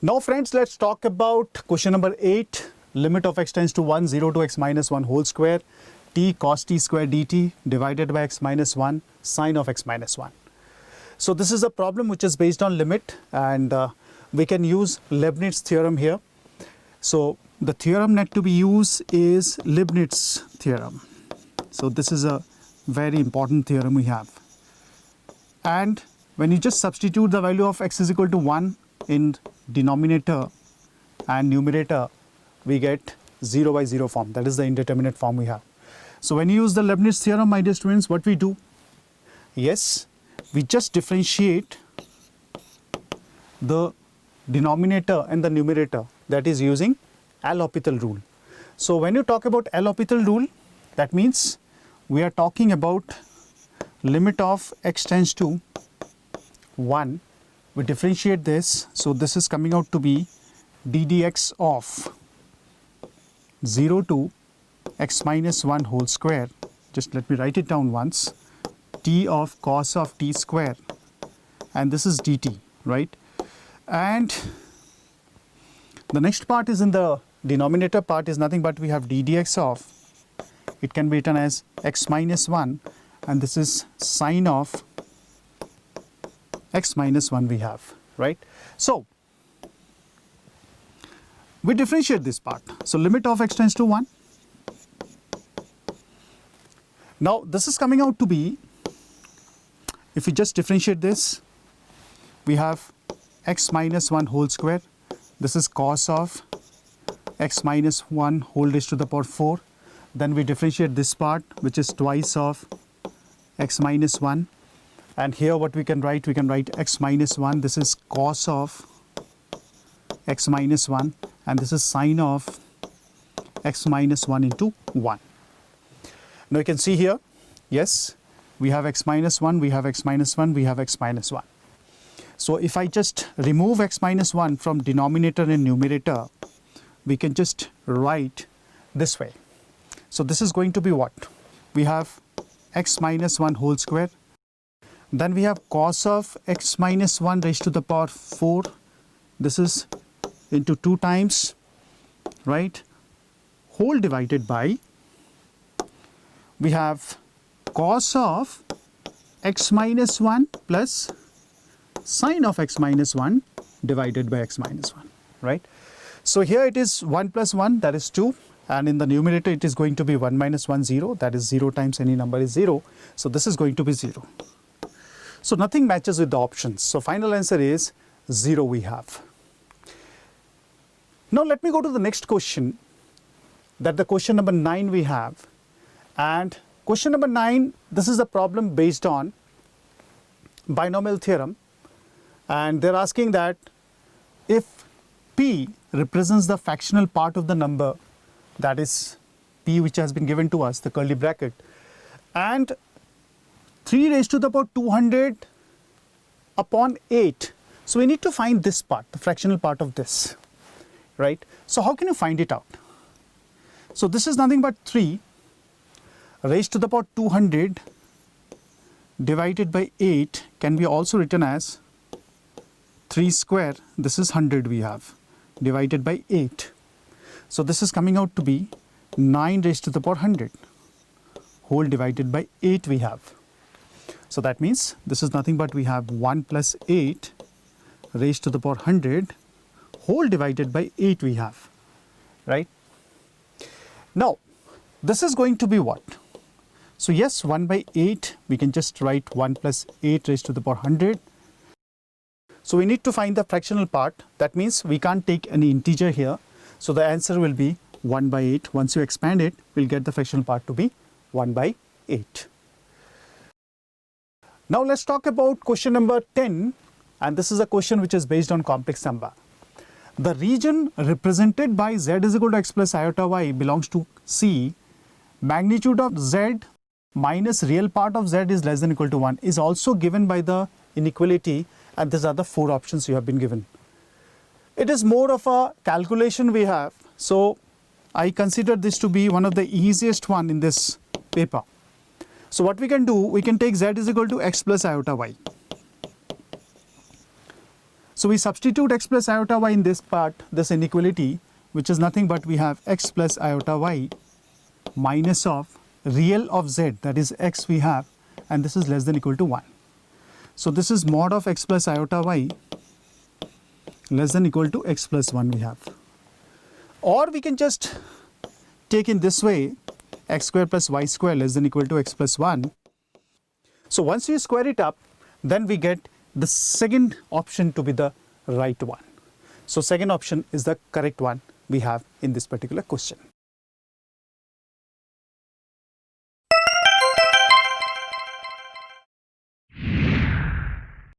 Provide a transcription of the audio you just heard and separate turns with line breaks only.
Now friends, let's talk about question number 8. Limit of x tends to 1, 0 to x minus 1 whole square, t cos t square dt divided by x minus 1 sine of x minus 1. So this is a problem which is based on limit, and we can use Leibniz theorem here. So the theorem need to be used is Leibniz theorem. So this is a very important theorem we have. And when you just substitute the value of x is equal to 1 in denominator and numerator, we get 0 by 0 form. That is the indeterminate form we have. So when you use the Leibniz theorem, my dear students, what we do? Yes, we just differentiate the denominator and the numerator, that is using L'Hopital rule. So when you talk about L'Hopital rule, that means we are talking about limit of x tends to 1. We differentiate this, so this is coming out to be d dx of 0 to x minus 1 whole square. Just let me write it down once. T of cos of t square, and this is dt, right? And the next part is in the denominator part is nothing but we have d dx of, it can be written as x minus 1, and this is sine of x minus 1 we have, right? So we differentiate this part. So limit of x tends to 1. Now this is coming out to be, if we just differentiate this, we have x minus 1 whole square. This is cos of x minus 1 whole raised to the power 4. Then we differentiate this part, which is twice of x minus 1. And here what we can write x minus 1. This is cos of x minus 1. And this is sine of x minus 1 into 1. Now you can see here, yes, we have x minus 1, we have x minus 1, we have x minus 1. So if I just remove x minus 1 from denominator and numerator, we can just write this way. So this is going to be what? We have x minus 1 whole square. Then we have cos of x minus 1 raised to the power 4. This is into 2 times, right? Whole divided by, we have cos of x minus 1 plus sine of x minus 1 divided by x minus 1, right? So here it is 1 plus 1, that is 2. And in the numerator it is going to be 1 minus 1, 0. That is 0 times any number is 0. So this is going to be 0. So nothing matches with the options. So final answer is 0 we have. Now let me go to the next question, that the question number 9 we have. And question number 9, this is a problem based on binomial theorem. And they're asking that if p represents the fractional part of the number, that is p which has been given to us, the curly bracket, and 3 raised to the power 200 upon 8. So we need to find this part, the fractional part of this, right? So how can you find it out? So this is nothing but 3 raised to the power 200 divided by 8 can be also written as 3 square, this is 100 we have, divided by 8. So this is coming out to be 9 raised to the power 100 whole divided by 8 we have. So that means this is nothing but we have 1 plus 8 raised to the power 100 whole divided by 8 we have, right? Now this is going to be what? So yes, 1 by 8, we can just write 1 plus 8 raised to the power 100. So we need to find the fractional part. That means we can't take any integer here. So the answer will be 1 by 8. Once you expand it, we'll get the fractional part to be 1 by 8. Now let's talk about question number 10. And this is a question which is based on complex number. The region represented by z is equal to x plus iota y belongs to C. Magnitude of z minus real part of z is less than or equal to 1 is also given by the inequality, and these are the 4 options you have been given. It is more of a calculation we have, so I consider this to be one of the easiest one in this paper. So what we can do, we can take z is equal to x plus iota y. So we substitute x plus iota y in this part, this inequality, which is nothing but we have x plus iota y minus of real of z, that is x we have, and this is less than equal to 1. So this is mod of x plus iota y less than equal to x plus 1 we have. Or we can just take in this way, x square plus y square less than equal to x plus 1. So once you square it up, then we get the second option to be the right one. So second option is the correct one we have in this particular question.